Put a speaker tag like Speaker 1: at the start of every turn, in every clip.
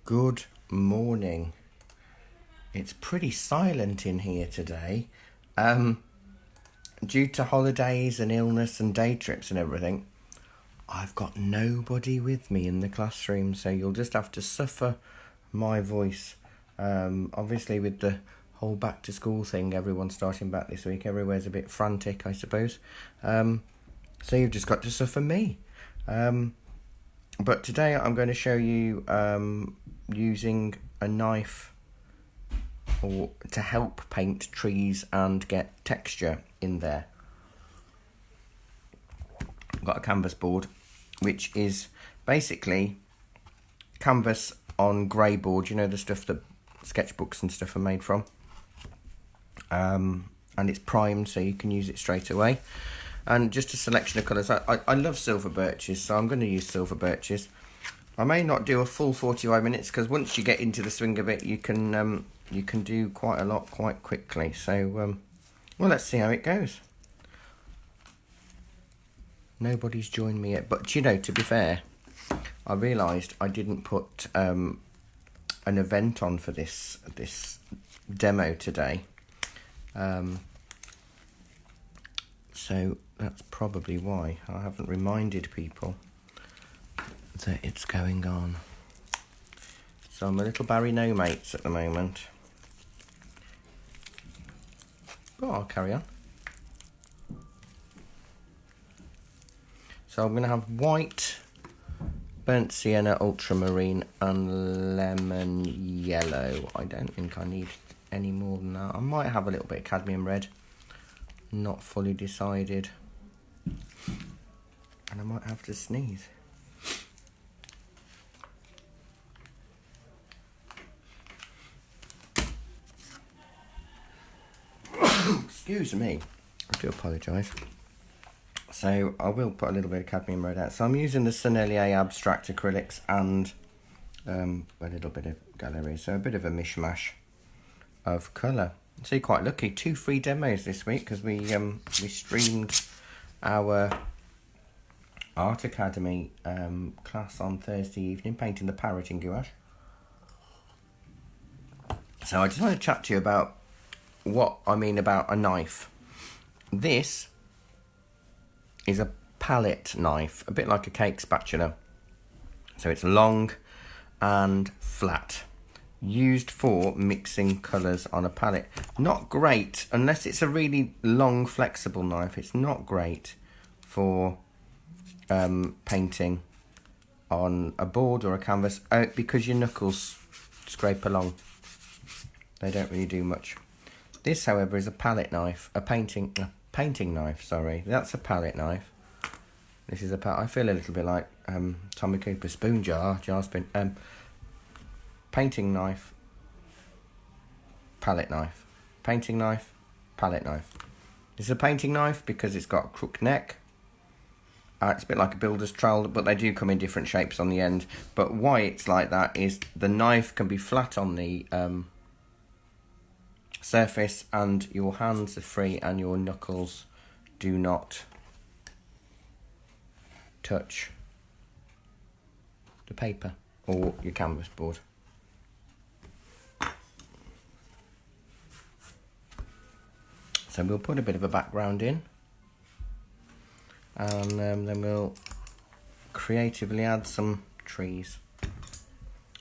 Speaker 1: Good morning. It's pretty silent in here today. Due to holidays and illness and day trips and everything, I've got nobody with me in the classroom, so you'll just have to suffer my voice. Obviously with the whole back to school thing, everyone's starting back this week. Everywhere's a bit frantic, I suppose. So you've just got to suffer me. But today I'm going to show you using a knife to help paint trees and get texture in there. I've got a canvas board, which is basically canvas on grey board, you know, the stuff that sketchbooks and stuff are made from. And it's primed, so you can use it straight away. And just a selection of colours. I love silver birches, so I'm going to use silver birches. I may not do a full 45 minutes because once you get into the swing of it, you can do quite a lot quite quickly. So, well, let's see how it goes. Nobody's joined me yet, but you know, to be fair, I realised I didn't put an event on for this demo today. So that's probably why I haven't reminded people that it's going on. So I'm a little Barry No Mates at the moment. But I'll carry on. So I'm going to have white, burnt sienna, ultramarine and lemon yellow. I don't think I need any more than that. I might have a little bit of cadmium red. Not fully decided. And I might have to sneeze. Excuse me. I do apologise. So I will put a little bit of cadmium red out. So I'm using the Sennelier Abstract Acrylics and a little bit of gallery. So a bit of a mishmash of colour. So you're quite lucky. 2 free demos this week because we streamed our Art Academy class on Thursday evening, painting the parrot in gouache. So I just want to chat to you about what I mean about a knife. This is a palette knife, a bit like a cake spatula. So it's long and flat. Used for mixing colours on a palette. Not great, unless it's a really long flexible knife, it's not great for painting on a board or a canvas because your knuckles scrape along. They don't really do much. This, however, is a palette knife, a painting knife, sorry. That's a palette knife. This is I feel a little bit like Tommy Cooper's spoon jar spoon. Painting knife, palette knife. Painting knife, palette knife. It's a painting knife because it's got a crook neck. It's a bit like a builder's trowel, but they do come in different shapes on the end. But why it's like that is the knife can be flat on the surface and your hands are free and your knuckles do not touch the paper or your canvas board. So we'll put a bit of a background in and then we'll creatively add some trees.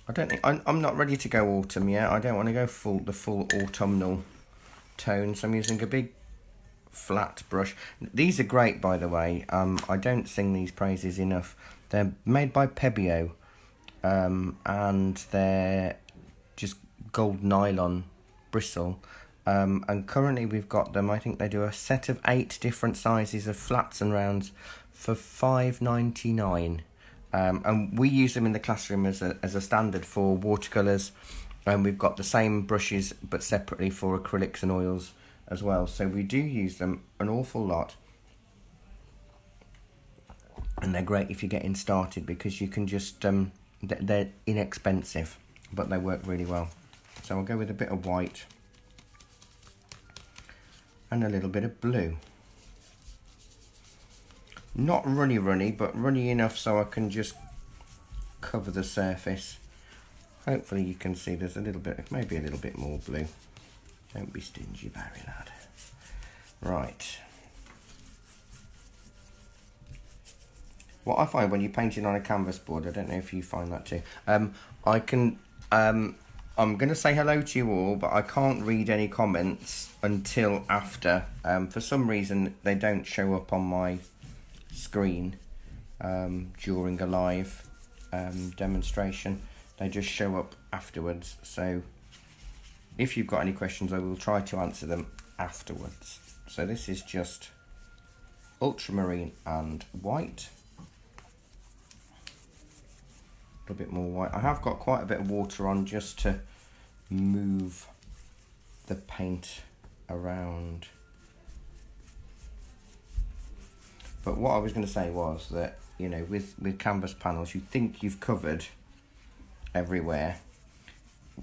Speaker 1: I don't think I'm not ready to go autumn yet. I don't want to go the full autumnal tone, so I'm using a big flat brush. These are great, by the way. I don't sing these praises enough. They're made by Pebeo, and they're just gold nylon bristle. And currently we've got them, I think they do a set of 8 different sizes of flats and rounds for £5.99. And we use them in the classroom as a standard for watercolours. And we've got the same brushes but separately for acrylics and oils as well. So we do use them an awful lot. And they're great if you're getting started because you can just, they're inexpensive, but they work really well. So I'll go with a bit of white and a little bit of blue. Not runny, but runny enough so I can just cover the surface. Hopefully you can see there's a little bit, maybe a little bit more blue. Don't be stingy, Barry lad. Right. What I find when you're painting on a canvas board, I don't know if you find that too. I'm going to say hello to you all, but I can't read any comments until after. For some reason, they don't show up on my screen during a live demonstration. They just show up afterwards. So if you've got any questions, I will try to answer them afterwards. So this is just ultramarine and white. A little bit more white. I have got quite a bit of water on just to move the paint around. But what I was going to say was that, you know, with canvas panels, you think you've covered everywhere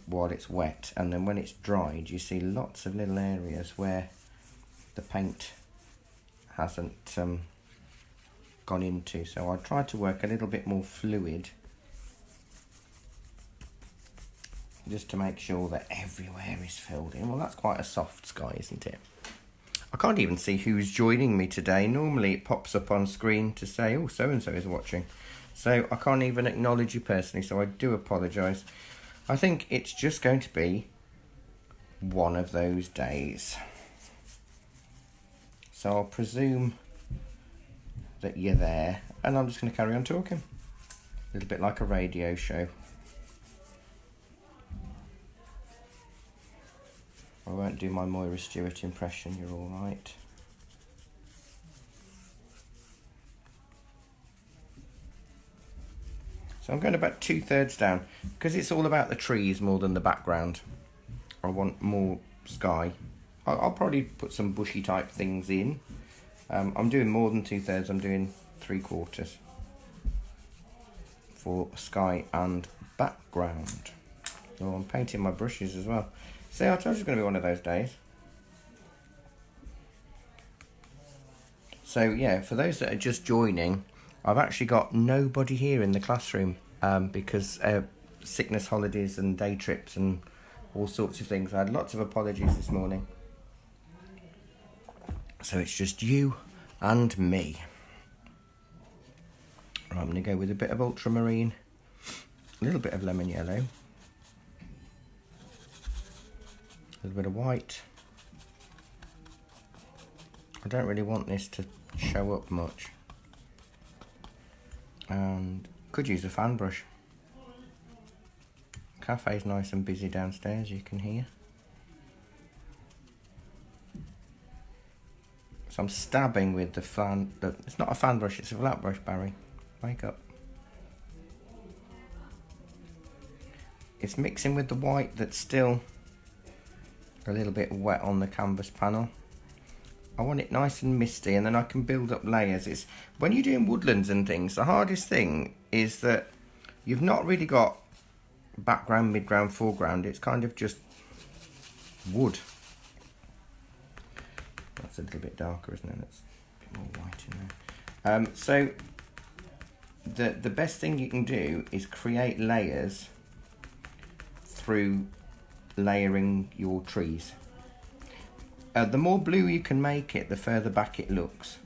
Speaker 1: while it's wet, and then when it's dried you see lots of little areas where the paint hasn't gone into. So I try to work a little bit more fluid, just to make sure that everywhere is filled in. Well, that's quite a soft sky, isn't it? I can't even see who's joining me today. Normally it pops up on screen to say, oh, so-and-so is watching. So I can't even acknowledge you personally, so I do apologise. I think it's just going to be one of those days. So I'll presume that you're there, and I'm just going to carry on talking. A little bit like a radio show. I won't do my Moira Stewart impression, you're all right. So I'm going about 2/3 down, because it's all about the trees more than the background. I want more sky. I'll probably put some bushy type things in. I'm doing more than 2/3, I'm doing 3/4 for sky and background. So I'm painting my brushes as well. See, I told you it's going to be one of those days. So yeah, for those that are just joining, I've actually got nobody here in the classroom because sickness holidays and day trips and all sorts of things. I had lots of apologies this morning. So it's just you and me. Right, I'm going to go with a bit of ultramarine, a little bit of lemon yellow, a little bit of white. I don't really want this to show up much, and could use a fan brush. Cafe's nice and busy downstairs, you can hear. So I'm stabbing with the fan. It's not a fan brush, it's a flat brush, Barry. Wake up. It's mixing with the white that's still a little bit wet on the canvas panel. I want it nice and misty, and then I can build up layers. It's when you're doing woodlands and things, the hardest thing is that you've not really got background, midground, foreground. It's kind of just wood. That's a little bit darker, isn't it? That's a bit more white in there. So the best thing you can do is create layers through layering your trees. The more blue you can make it, the further back it looks.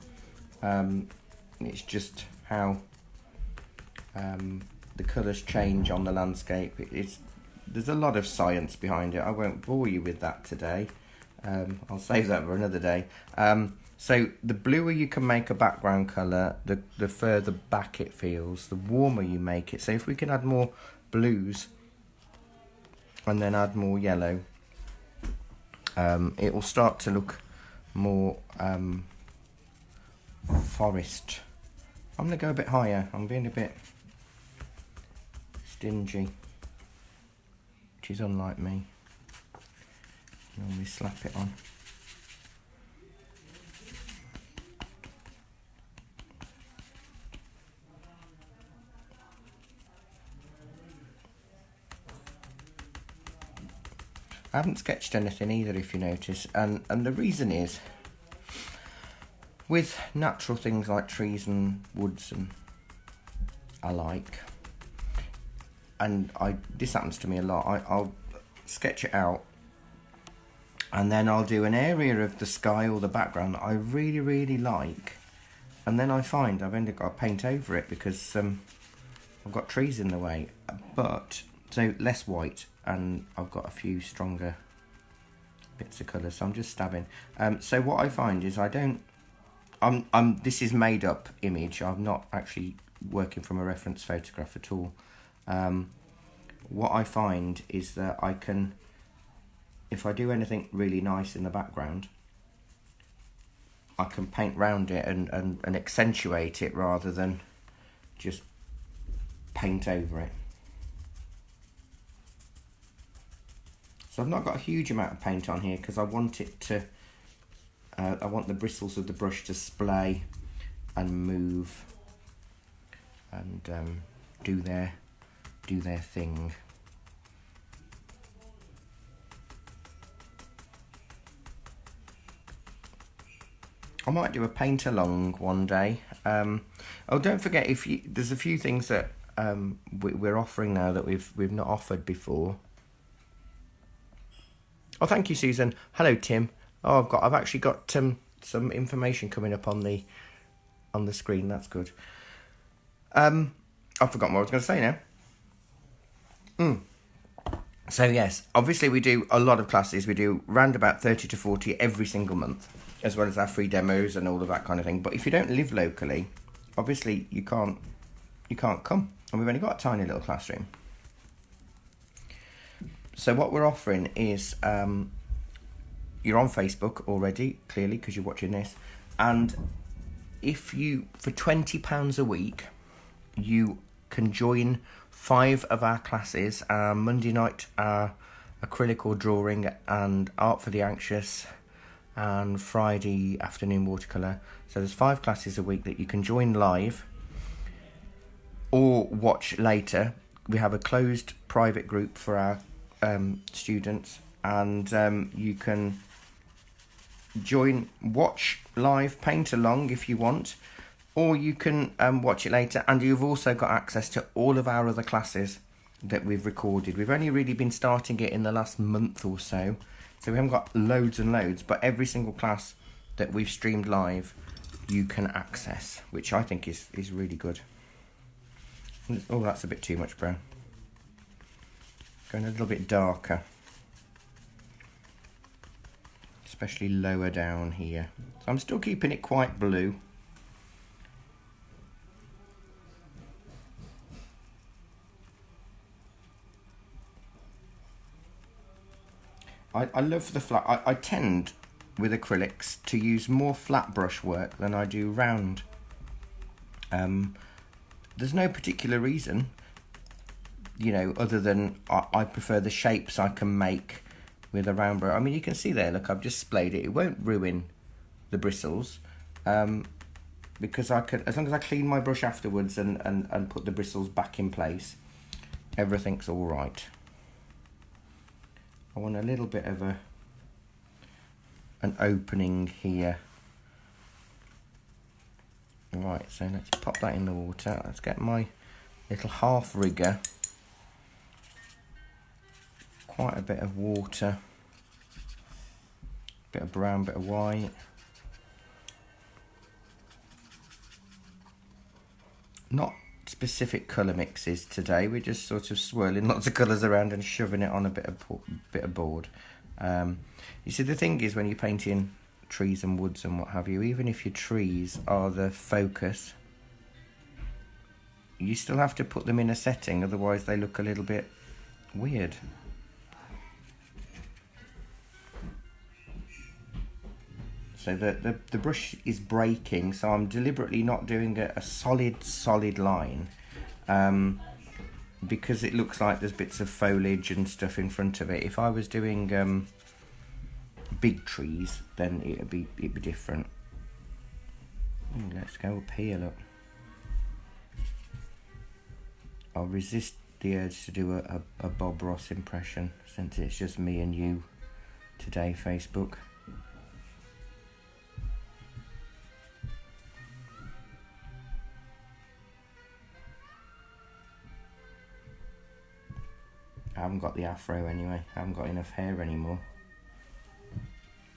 Speaker 1: It's just how the colours change on the landscape. There's a lot of science behind it. I won't bore you with that today. I'll save that for another day. So the bluer you can make a background colour, the further back it feels, the warmer you make it. So if we can add more blues and then add more yellow, it will start to look more forest. I'm going to go a bit higher. I'm being a bit stingy, which is unlike me. Normally slap it on. I haven't sketched anything either, if you notice, and the reason is, with natural things like trees and woods and alike, and this happens to me a lot. I'll sketch it out, and then I'll do an area of the sky or the background that I really, really like, and then I find I've ended up got to paint over it because I've got trees in the way. But so less white, and I've got a few stronger bits of colour, so I'm just stabbing. So what I find is this is made up image. I'm not actually working from a reference photograph at all. What I find is that I can, if I do anything really nice in the background, I can paint round it and accentuate it rather than just paint over it. So I've not got a huge amount of paint on here because I want it to, I want the bristles of the brush to splay and move and do their thing. I might do a paint along one day. Oh, don't forget, there's a few things that we're offering now that we've not offered before. Oh, thank you, Susan. Hello, Tim. Oh, I've actually got some information coming up on the screen. That's good. I've forgotten what I was going to say now. So yes, obviously we do a lot of classes. We do round about 30 to 40 every single month, as well as our free demos and all of that kind of thing. But if you don't live locally, obviously you can't come, and we've only got a tiny little classroom. So what we're offering is, you're on Facebook already, clearly, because you're watching this. And if you, for £20 a week, you can join 5 of our classes. Monday night, our acrylic or drawing and art for the anxious, and Friday afternoon watercolour. So there's 5 classes a week that you can join live or watch later. We have a closed private group for our students, and you can watch live, paint along if you want, or you can watch it later. And you've also got access to all of our other classes that we've recorded. We've only really been starting it in the last month or so we haven't got loads and loads, but every single class that we've streamed live you can access, which I think is really good. Oh, that's a bit too much brown. Going a little bit darker, especially lower down here. So I'm still keeping it quite blue. I love the flat. I tend with acrylics to use more flat brush work than I do round. There's no particular reason, you know, other than I prefer the shapes I can make with a round brush. I mean, you can see there, look, I've just splayed it. It won't ruin the bristles, because I can, as long as I clean my brush afterwards and put the bristles back in place, everything's all right. I want a little bit of an opening here. Right, so let's pop that in the water. Let's get my little half rigger. Quite a bit of water, bit of brown, bit of white. Not specific colour mixes today. We're just sort of swirling lots of colours around and shoving it on a bit of board. You see, the thing is, when you're painting trees and woods and what have you, even if your trees are the focus, you still have to put them in a setting, otherwise they look a little bit weird. So the brush is breaking, so I'm deliberately not doing a solid line, because it looks like there's bits of foliage and stuff in front of it. If I was doing big trees, then it'd be different. Let's go up here, look. I'll resist the urge to do a Bob Ross impression, since it's just me and you today, Facebook. I haven't got the afro anyway. I haven't got enough hair anymore.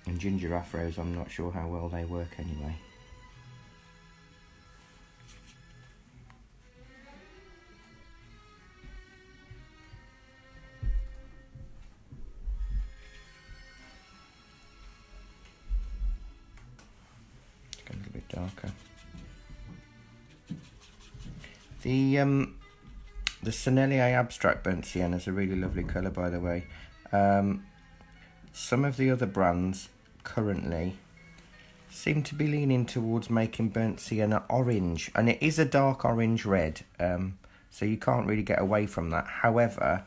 Speaker 1: And ginger afros, I'm not sure how well they work anyway. It's getting a little bit darker. The Sennelier Abstract Burnt Sienna is a really lovely colour, by the way. Some of the other brands currently seem to be leaning towards making burnt sienna orange, and it is a dark orange red, so you can't really get away from that. However,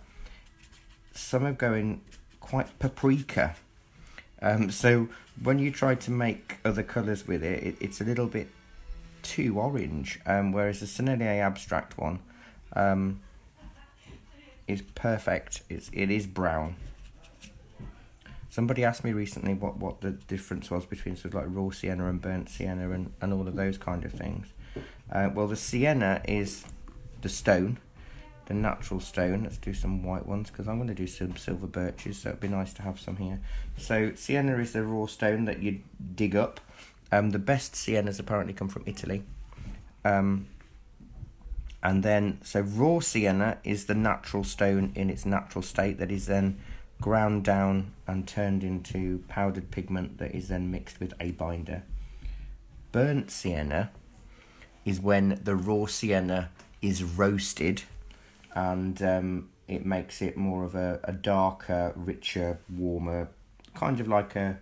Speaker 1: some are going quite paprika, so when you try to make other colours with it, it's a little bit too orange, whereas the Sennelier Abstract one is perfect. It is brown. Somebody asked me recently what the difference was between sort of like raw sienna and burnt sienna and all of those kind of things. Well, the sienna is the stone, the natural stone. Let's do some white ones because I'm going to do some silver birches, so it'd be nice to have some here. So sienna is the raw stone that you dig up. The best siennas apparently come from Italy. And then, so raw sienna is the natural stone in its natural state that is then ground down and turned into powdered pigment that is then mixed with a binder. Burnt sienna is when the raw sienna is roasted, and it makes it more of a darker, richer, warmer, kind of like a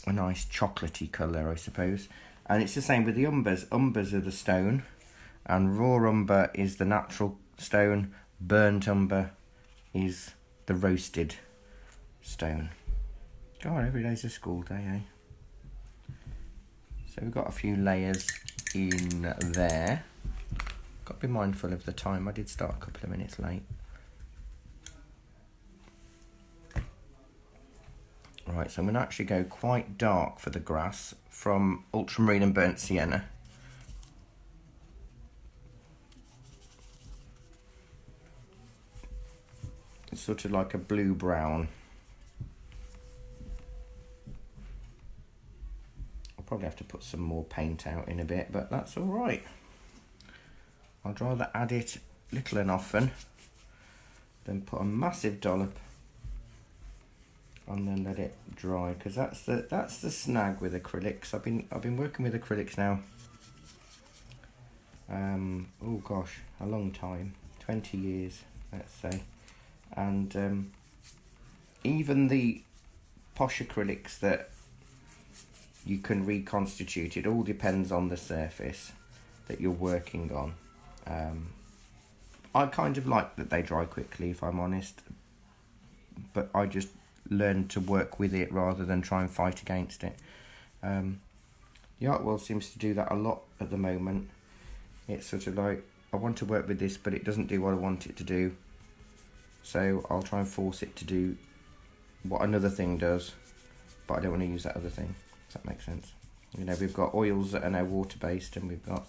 Speaker 1: nice chocolatey colour, I suppose. And it's the same with the umbers. Umbers are the stone, and raw umber is the natural stone. Burnt umber is the roasted stone. God, every day's a school day, eh? So we've got a few layers in there. Got to be mindful of the time. I did start a couple of minutes late. Right, so I'm going to actually go quite dark for the grass from ultramarine and burnt sienna. It's sort of like a blue-brown. I'll probably have to put some more paint out in a bit, but that's all right. I'd rather add it little and often than put a massive dollop and then let it dry, because that's the snag with acrylics. I've been working with acrylics now. Oh gosh, a long time, 20 years, let's say. And even the posh acrylics that you can reconstitute, it all depends on the surface that you're working on. I kind of like that they dry quickly, if I'm honest, but I just learned to work with it rather than try and fight against it. The art world seems to do that a lot at the moment. It's sort of like, I want to work with this, but it doesn't do what I want it to do, so I'll try and force it to do what another thing does, but I don't want to use that other thing. Does that make sense? You know, we've got oils that are now water-based, and we've got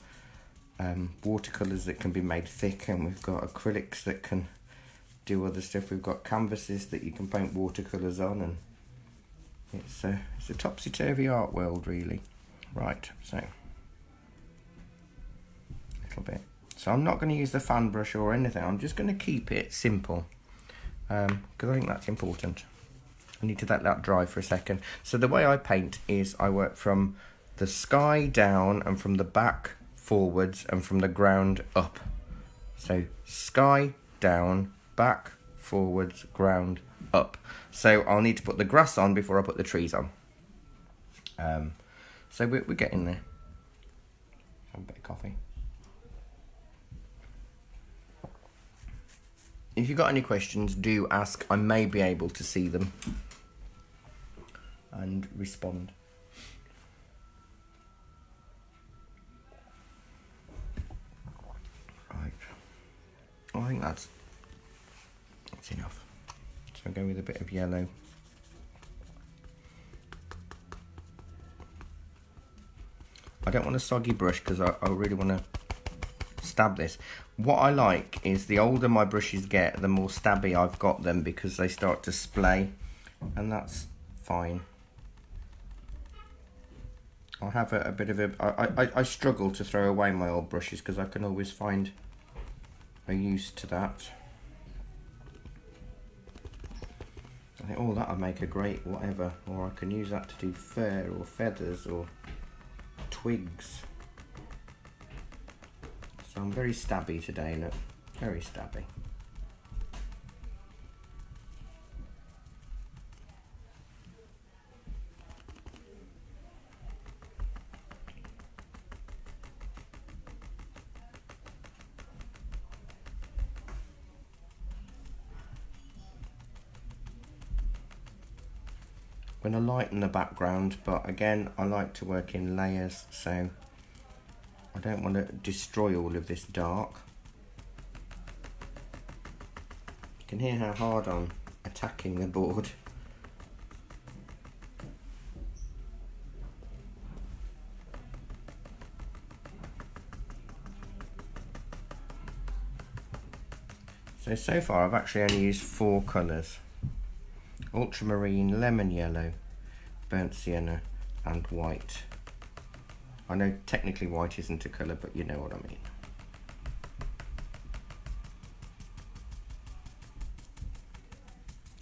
Speaker 1: watercolours that can be made thick, and we've got acrylics that can do other stuff. We've got canvases that you can paint watercolours on, and it's a topsy-turvy art world, really. Right, so a little bit. So I'm not going to use the fan brush or anything. I'm just going to keep it simple, because I think that's important. I need to let that dry for a second. So the way I paint is I work from the sky down and from the back forwards and from the ground up. So sky down, back forwards, ground up. So I'll need to put the grass on before I put the trees on. So we're getting there. Have a bit of coffee. If you've got any questions, do ask. I may be able to see them and respond. Right. I think that's enough. So I'll go with a bit of yellow. I don't want a soggy brush because I really want to stab this. What I like is the older my brushes get, the more stabby I've got them, because they start to splay, and that's fine. I have a bit of I struggle to throw away my old brushes because I can always find a use to that. I think, oh, that'll make a great whatever, or I can use that to do fur or feathers or twigs. So I'm very stabby today, look, very stabby. I'm going to lighten the background, but again I like to work in layers, so I don't want to destroy all of this dark. You can hear how hard I'm attacking the board. So far I've actually only used 4 colours. Ultramarine, lemon yellow, burnt sienna and white. I know technically white isn't a colour, but you know what I mean.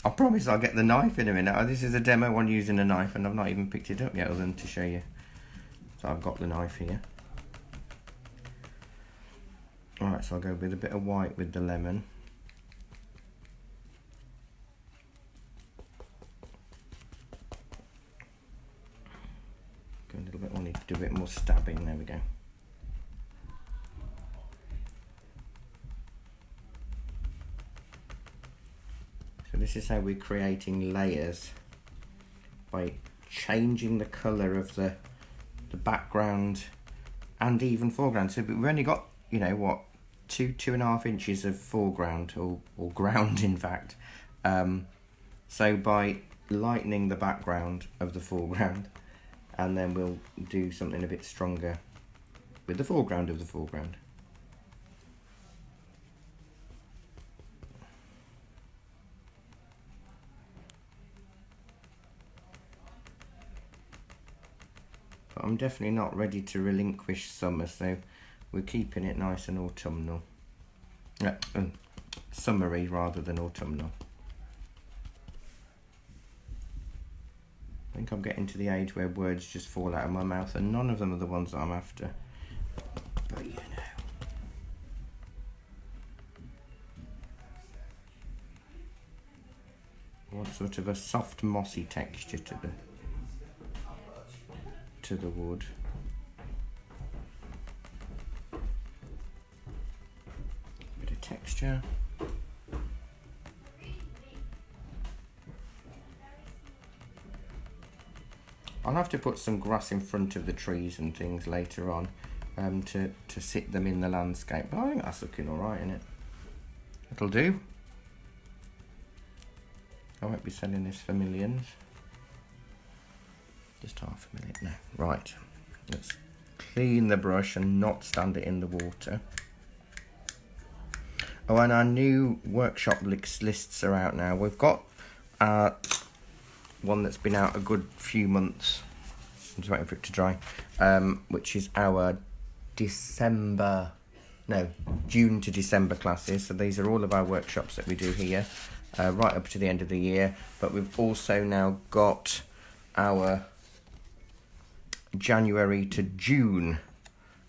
Speaker 1: I promise I'll get the knife in a minute. This is a demo on using a knife and I've not even picked it up yet other than to show you. So I've got the knife here. Alright, so I'll go with a bit of white with the lemon. Go a little bit, I need to do a bit more stabbing, there we go. So this is how we're creating layers, by changing the colour of the background and even foreground. So we've only got, you know what, 2.5 inches of foreground, or ground in fact. So by lightening the background of the foreground, and then we'll do something a bit stronger with the foreground of the foreground. But I'm definitely not ready to relinquish summer, so we're keeping it nice and autumnal. Summery rather than autumnal. I think I'm getting to the age where words just fall out of my mouth, and none of them are the ones that I'm after. But you know. I want sort of a soft mossy texture to the wood. Bit of texture. I'll have to put some grass in front of the trees and things later on to sit them in the landscape, but I think that's looking alright, isn't it? It'll do. I won't be selling this for millions. Just half a minute now. Right, let's clean the brush and not stand it in the water. Oh, and our new workshop lists are out now. We've got one that's been out a good few months. I'm just waiting for it to dry. Which is our June to December classes. So these are all of our workshops that we do here, right up to the end of the year. But we've also now got our January to June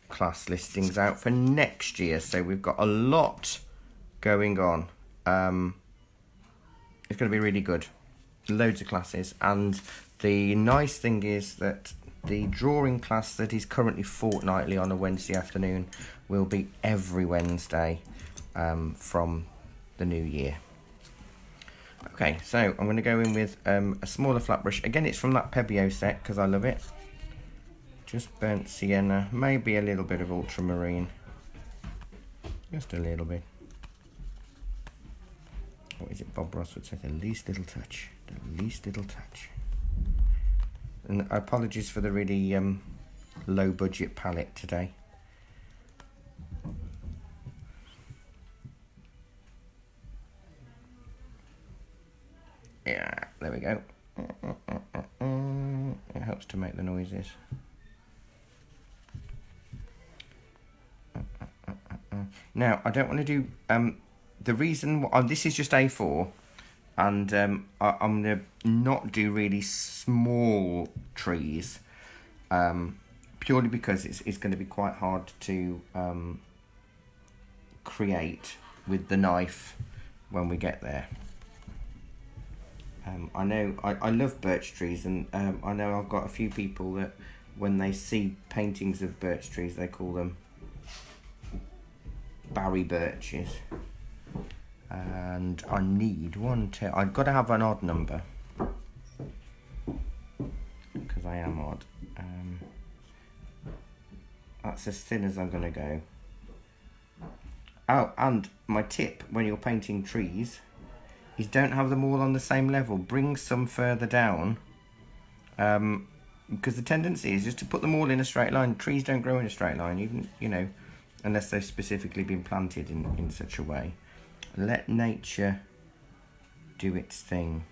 Speaker 1: class listings out for next year. So we've got a lot going on. It's going to be really good. Loads of classes, and the nice thing is that the drawing class that is currently fortnightly on a Wednesday afternoon will be every Wednesday from the new year. Okay, so I'm going to go in with a smaller flat brush. Again, it's from that Pebeo set because I love it. Just burnt sienna, maybe a little bit of ultramarine, just a little bit. What is it Bob Ross would say? The least little touch. The least little touch. And apologies for the really low budget palette today. Yeah, there we go. It helps to make the noises. Now, I don't want to do... the reason... this is just A4. And I'm going to not do really small trees. Purely because it's going to be quite hard to create with the knife when we get there. I know I love birch trees, and I know I've got a few people that when they see paintings of birch trees, they call them Barry birches. And I need I've got to have an odd number because I am odd. That's as thin as I'm going to go. Oh, and my tip when you're painting trees is don't have them all on the same level. Bring some further down, because the tendency is just to put them all in a straight line. Trees don't grow in a straight line, even, you know, unless they've specifically been planted in such a way. Let nature do its thing.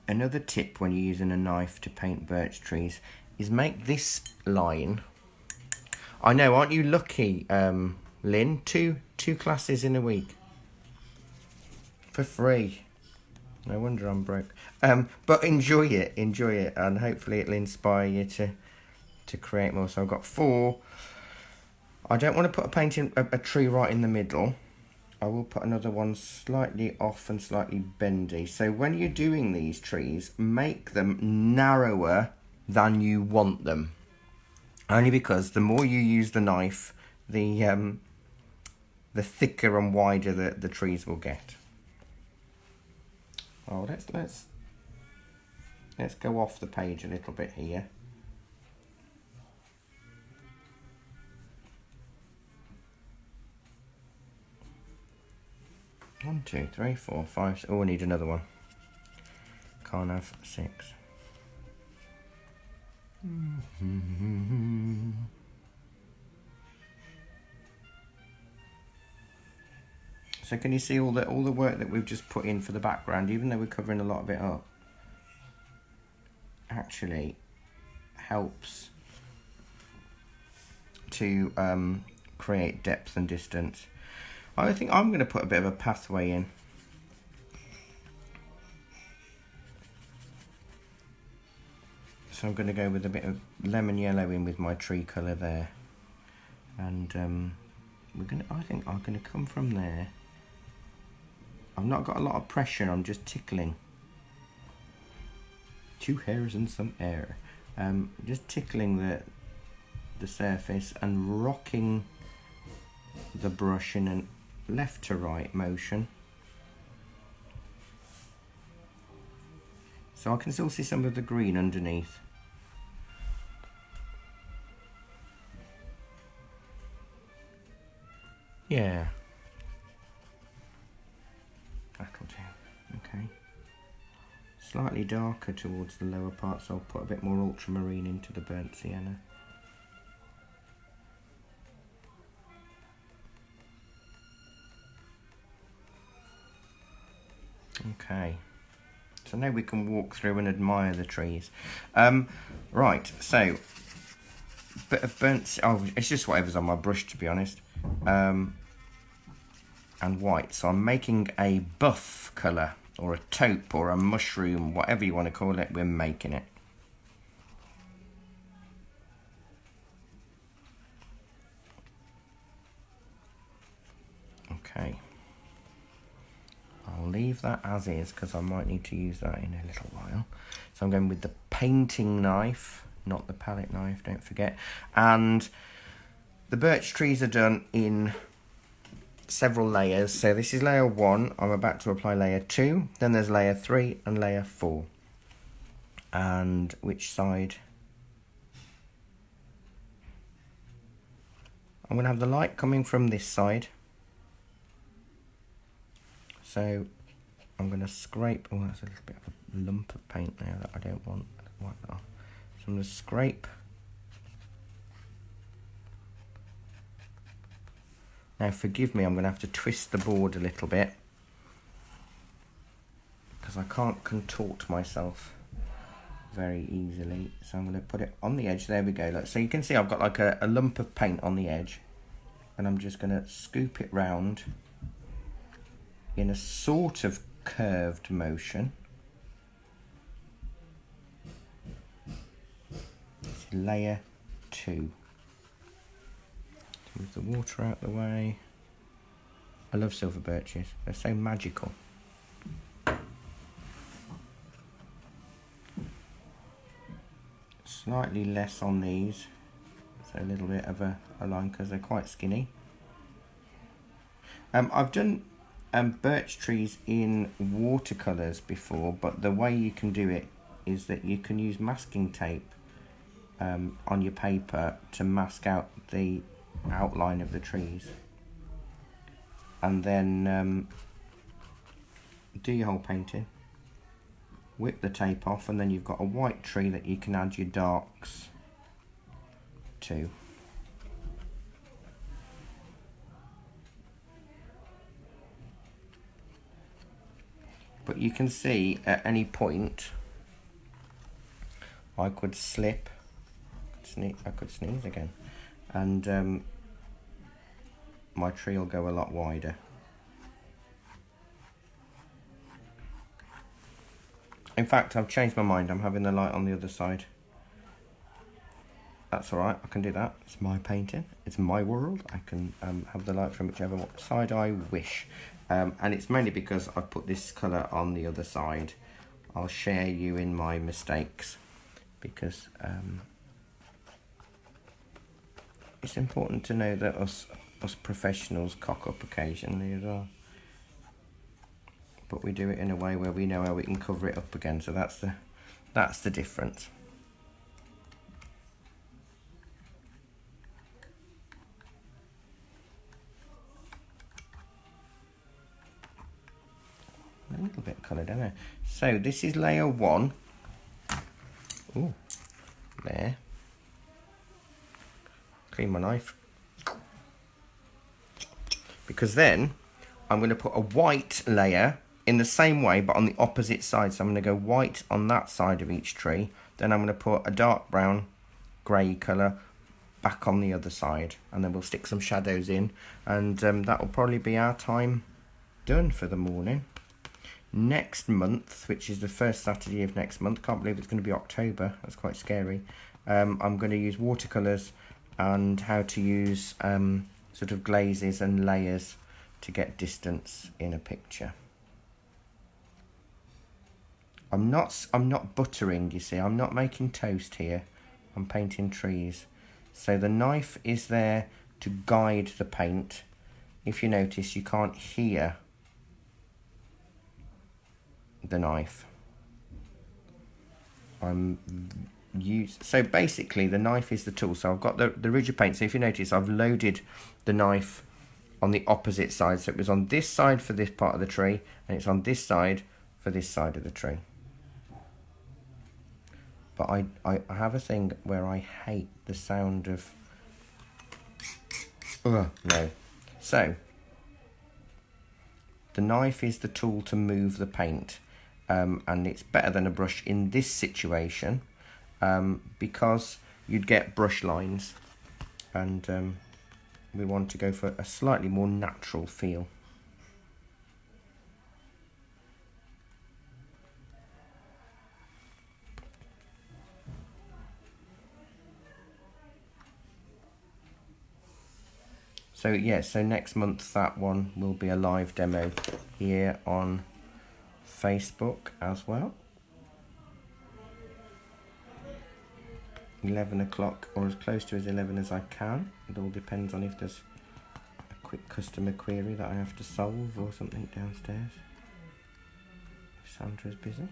Speaker 1: Another tip when you're using a knife to paint birch trees is make this line. I know, aren't you lucky, Lynn? Two classes in a week. For free. No wonder I'm broke. But enjoy it, and hopefully it'll inspire you to create more. So I've got 4. I don't want to put a tree right in the middle. I will put another one slightly off and slightly bendy. So when you're doing these trees, make them narrower than you want them. Only because the more you use the knife, the thicker and wider the trees will get. Oh, let's go off the page a little bit here. One, 2, 3, 4, 5. Oh, I need another one. Can't have 6. So can you see all the work that we've just put in for the background, even though we're covering a lot of it up, actually helps to create depth and distance. I think I'm going to put a bit of a pathway in. So I'm going to go with a bit of lemon yellow in with my tree colour there. And I think I'm going to come from there. I've not got a lot of pressure, I'm just tickling. 2 hairs and some air. Just tickling the surface and rocking the brush in an left to right motion. So I can still see some of the green underneath. Yeah. That'll do. Okay. Slightly darker towards the lower part, so I'll put a bit more ultramarine into the burnt sienna. Okay, so now we can walk through and admire the trees. Right, so bit of burnt. Oh, it's just whatever's on my brush, to be honest. And white. So I'm making a buff colour, or a taupe, or a mushroom, whatever you want to call it. We're making it. Okay. I'll leave that as is because I might need to use that in a little while. So I'm going with the painting knife, not the palette knife, don't forget. And the birch trees are done in several layers. So this is layer 1. I'm about to apply layer 2. Then there's layer 3 and layer 4. And which side? I'm going to have the light coming from this side. So I'm going to scrape. Oh, that's a little bit of a lump of paint there that I don't want. Wipe that off. So I'm going to scrape Now forgive me, I'm going to have to twist the board a little bit because I can't contort myself very easily. So I'm going to put it on the edge. There we go. Look, so you can see I've got like a lump of paint on the edge, and I'm just going to scoop it round in a sort of curved motion. It's layer 2. Move the water out the way. I love silver birches, they're so magical. Slightly less on these, so a little bit of a line because they're quite skinny. I've done birch trees in watercolours before, but the way you can do it is that you can use masking tape on your paper to mask out the outline of the trees, and then do your whole painting, whip the tape off, and then you've got a white tree that you can add your darks to. But you can see at any point I could slip, I could sneeze again, and my tree will go a lot wider. In fact, I've changed my mind. I'm having the light on the other side. That's alright, I can do that. It's my painting, it's my world. I can have the light from whichever side I wish. And it's mainly because I've put this colour on the other side. I'll share you in my mistakes, because it's important to know that us professionals cock up occasionally as well. But we do it in a way where we know how we can cover it up again, so that's the difference. A little bit coloured, don't I? So this is layer 1. Ooh, there. Clean my knife. Because then I'm going to put a white layer in the same way, but on the opposite side. So I'm going to go white on that side of each tree. Then I'm going to put a dark brown, grey colour back on the other side. And then we'll stick some shadows in. And that will probably be our time done for the morning. Next month, which is the first Saturday of next month, can't believe it's going to be October, that's quite scary. I'm going to use watercolours and how to use sort of glazes and layers to get distance in a picture. I'm not buttering, you see, I'm not making toast here, I'm painting trees. So the knife is there to guide the paint. If you notice, you can't hear the knife. So basically the knife is the tool. So I've got the ridge of paint. So if you notice, I've loaded the knife on the opposite side. So it was on this side for this part of the tree, and it's on this side for this side of the tree. But I have a thing where I hate the sound of no. So the knife is the tool to move the paint. And it's better than a brush in this situation, because you'd get brush lines, and we want to go for a slightly more natural feel. So yeah, so next month that one will be a live demo here on Facebook as well. 11 o'clock, or as close to as 11 as I can. It all depends on if there's a quick customer query that I have to solve or something downstairs. If Sandra's busy.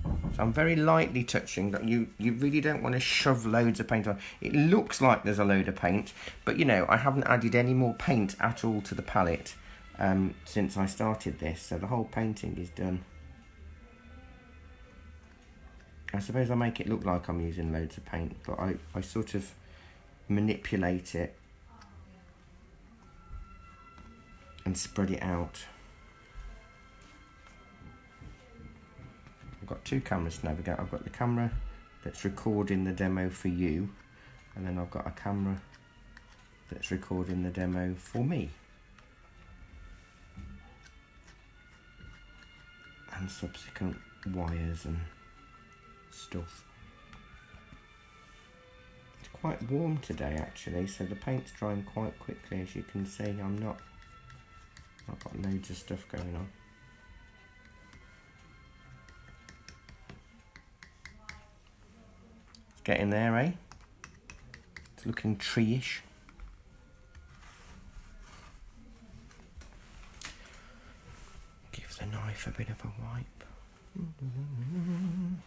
Speaker 1: So I'm very lightly touching. You really don't want to shove loads of paint on. It looks like there's a load of paint, but you know, I haven't added any more paint at all to the palette since I started this, so the whole painting is done. I suppose I make it look like I'm using loads of paint, but I sort of manipulate it and spread it out. I've got two cameras to navigate. I've got the camera that's recording the demo for you, and then I've got a camera that's recording the demo for me. And subsequent wires and stuff. It's quite warm today actually, so the paint's drying quite quickly. As you can see, I've got loads of stuff going on. It's getting there, eh? It's looking tree-ish. Give the knife a bit of a wipe.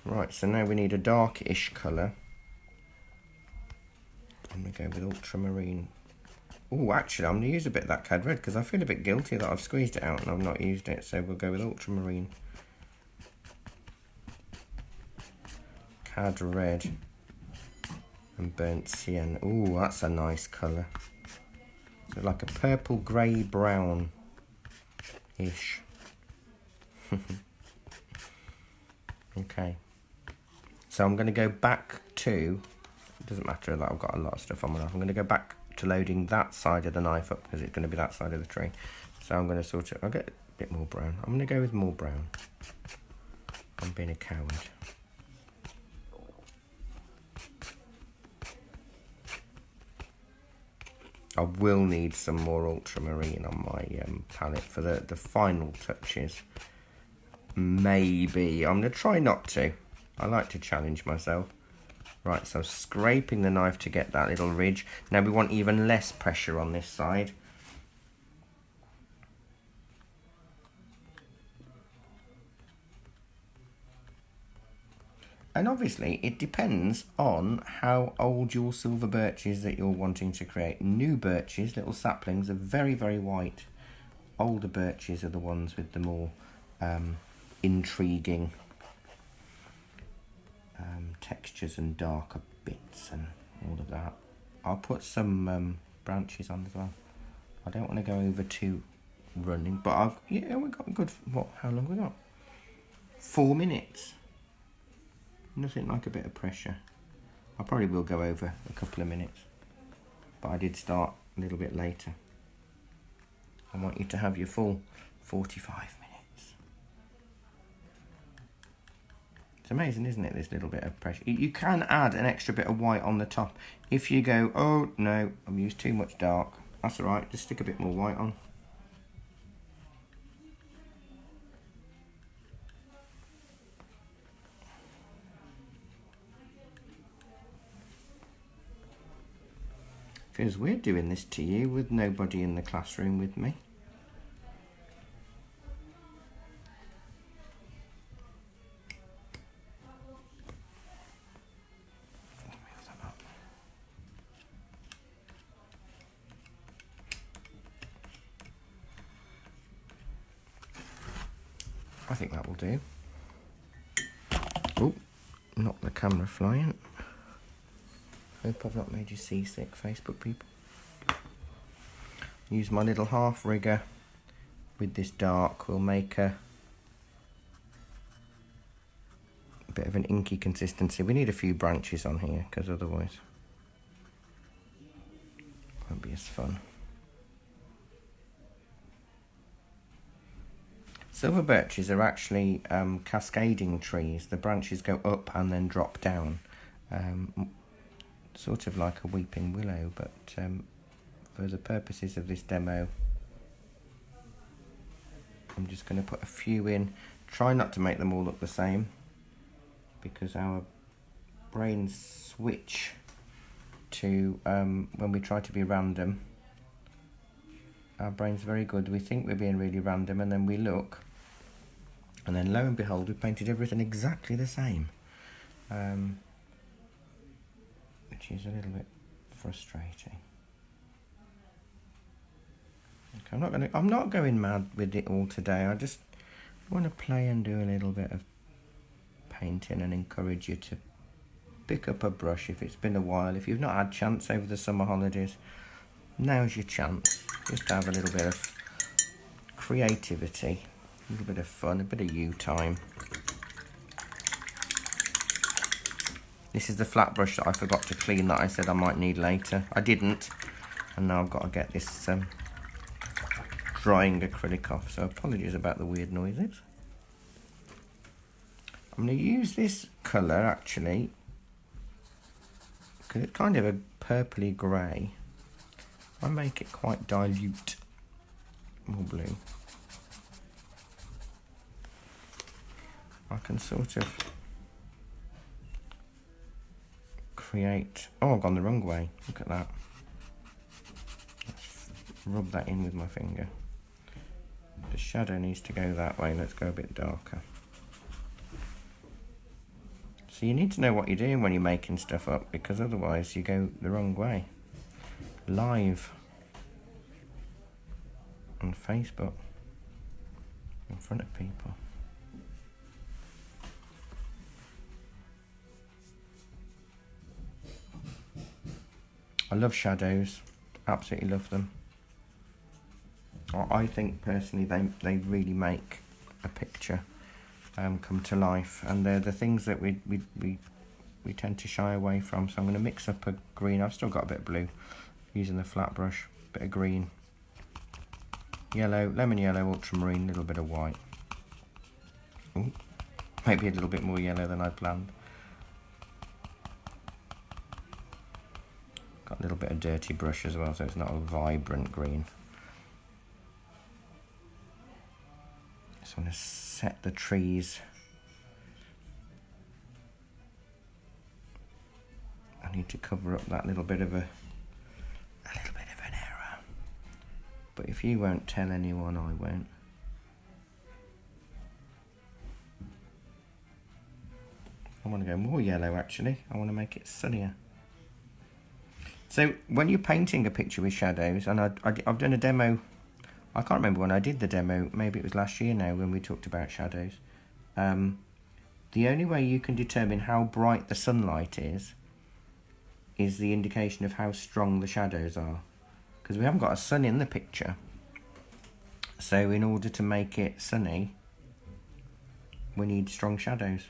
Speaker 1: Right, so now we need a darkish colour. I'm going to go with ultramarine. Oh, actually, I'm going to use a bit of that cad red because I feel a bit guilty that I've squeezed it out and I've not used it. So we'll go with ultramarine. Cad red and burnt sienna. Oh, that's a nice colour. So like a purple, grey, brown-ish. Okay. So I'm going to go back to... It doesn't matter that I've got a lot of stuff on my knife. I'm going to go back to loading that side of the knife up because it's going to be that side of the tree. So I'm going to I'll get a bit more brown. I'm going to go with more brown. I'm being a coward. I will need some more ultramarine on my palette for the final touches. Maybe. I'm going to try not to. I like to challenge myself. Right, so scraping the knife to get that little ridge. Now we want even less pressure on this side. And obviously it depends on how old your silver birch is that you're wanting to create. New birches, little saplings, are very, very white. Older birches are the ones with the more intriguing textures and darker bits and all of that. I'll put some branches on as well. I don't want to go over too running, but we've got a good, how long have we got? 4 minutes. Nothing like a bit of pressure. I probably will go over a couple of minutes, but I did start a little bit later. I want you to have your full 45 minutes. It's amazing, isn't it, this little bit of pressure. You can add an extra bit of white on the top. If you go, oh no, I've used too much dark, that's alright, just stick a bit more white on. Feels weird doing this to you with nobody in the classroom with me. I think that will do. Oh, not the camera flying. Hope I've not made you seasick, Facebook people. Use my little half rigger with this dark. We'll make a bit of an inky consistency. We need a few branches on here because otherwise it won't be as fun. Silver birches are actually cascading trees. The branches go up and then drop down. Sort of like a weeping willow, but for the purposes of this demo, I'm just going to put a few in. Try not to make them all look the same, because our brains switch to, when we try to be random, our brain's very good. We think we're being really random, and then we look, and then lo and behold, we painted everything exactly the same. Which is a little bit frustrating. Okay, I'm not going mad with it all today. I just want to play and do a little bit of painting and encourage you to pick up a brush if it's been a while. If you've not had chance over the summer holidays, now's your chance. Just to have a little bit of creativity, a little bit of fun, a bit of you time. This is the flat brush that I forgot to clean that I said I might need later. I didn't, and now I've got to get this drying acrylic off, so apologies about the weird noises. I'm going to use this colour actually, because it's kind of a purpley grey. I make it quite dilute, more blue. I can sort of create... Oh, I've gone the wrong way. Look at that. Let's rub that in with my finger. The shadow needs to go that way. Let's go a bit darker. So you need to know what you're doing when you're making stuff up, because otherwise you go the wrong way. Live on Facebook in front of people. I love shadows, absolutely love them. I think personally they really make a picture come to life, and they're the things that we tend to shy away from. So I'm going to mix up a green. I've still got a bit of blue, using the flat brush, bit of green, yellow, lemon yellow, ultramarine, a little bit of white. Ooh, maybe a little bit more yellow than I planned. Got a little bit of dirty brush as well, so it's not a vibrant green. Just want to set the trees. I need to cover up that little bit of an error. But if you won't tell anyone, I won't. I want to go more yellow actually. I want to make it sunnier. So when you're painting a picture with shadows, and I've done a demo, I can't remember when I did the demo, maybe it was last year now when we talked about shadows. The only way you can determine how bright the sunlight is the indication of how strong the shadows are. Because we haven't got a sun in the picture. So in order to make it sunny, we need strong shadows.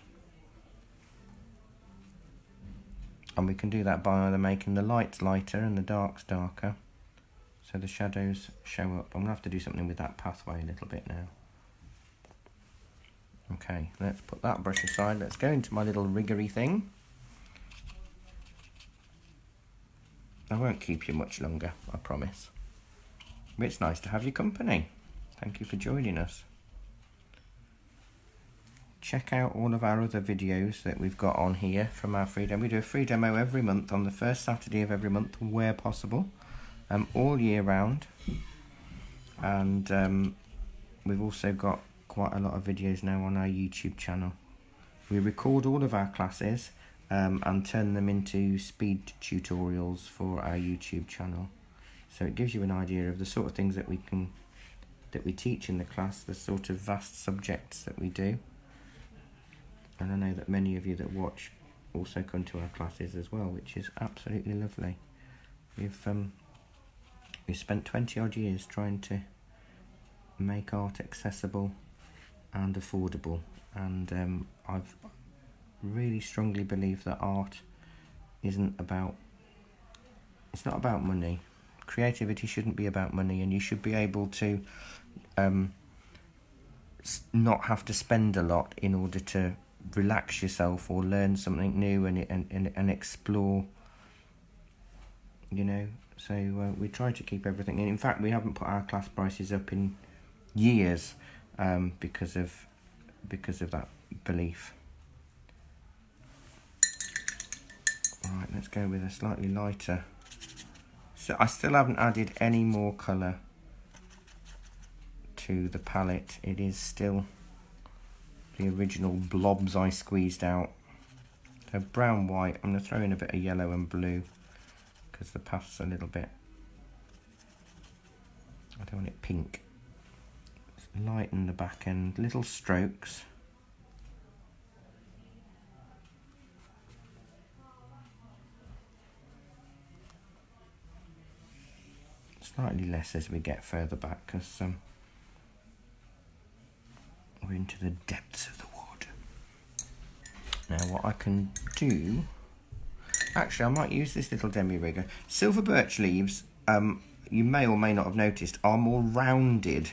Speaker 1: And we can do that by either making the lights lighter and the darks darker, so the shadows show up. I'm going to have to do something with that pathway a little bit now. Okay, let's put that brush aside. Let's go into my little riggery thing. I won't keep you much longer, I promise. But it's nice to have your company. Thank you for joining us. Check out all of our other videos that we've got on here from our free demo. We do a free demo every month on the first Saturday of every month where possible, all year round. And we've also got quite a lot of videos now on our YouTube channel. We record all of our classes and turn them into speed tutorials for our YouTube channel. So it gives you an idea of the sort of things that we teach in the class, the sort of vast subjects that we do. And I know that many of you that watch also come to our classes as well, which is absolutely lovely. We've spent 20 odd years trying to make art accessible and affordable, and I've really strongly believe that art it's not about money. Creativity shouldn't be about money, and you should be able to not have to spend a lot in order to relax yourself or learn something new and explore, you know. So we try to keep everything in fact, we haven't put our class prices up in years because of that belief. Right, let's go with a slightly lighter. So I still haven't added any more colour to the palette. It is still the original blobs I squeezed out. So brown, white. I'm going to throw in a bit of yellow and blue because the path's a little bit, I don't want it pink. Let's lighten the back end, little strokes. Slightly less as we get further back, because we're into the depths of the wood. Now what I can do, actually I might use this little demi-rigger. Silver birch leaves, you may or may not have noticed, are more rounded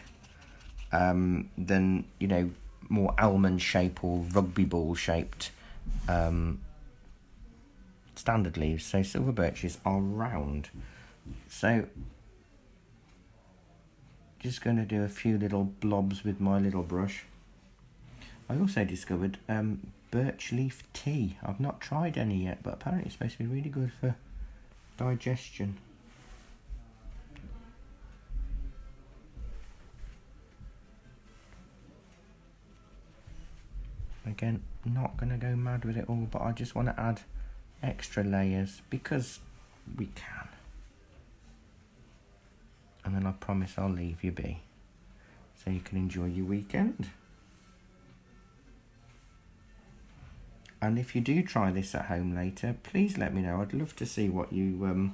Speaker 1: than, you know, more almond shape or rugby ball shaped standard leaves. So silver birches are round. So just going to do a few little blobs with my little brush. I also discovered birch leaf tea. I've not tried any yet, but apparently it's supposed to be really good for digestion. Again, not going to go mad with it all, but I just want to add extra layers because we can. And then I promise I'll leave you be so you can enjoy your weekend. And if you do try this at home later, please let me know. I'd love to see what you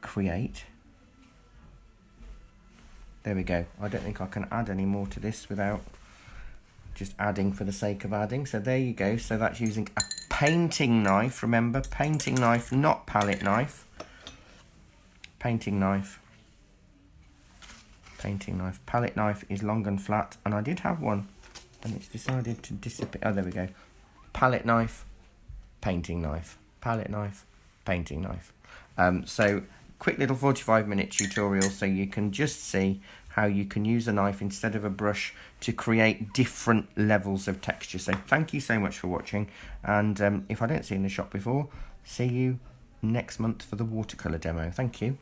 Speaker 1: create. There we go. I don't think I can add any more to this without just adding for the sake of adding. So there you go. So that's using a painting knife. Remember, painting knife, not palette knife. Painting knife. Painting knife. Palette knife is long and flat, and I did have one, and it's decided to disappear. Oh, there we go. Palette knife, painting knife. Palette knife, painting knife. So quick little 45-minute tutorial so you can just see how you can use a knife instead of a brush to create different levels of texture. So thank you so much for watching, and if I don't see you in the shop before, see you next month for the watercolour demo. Thank you.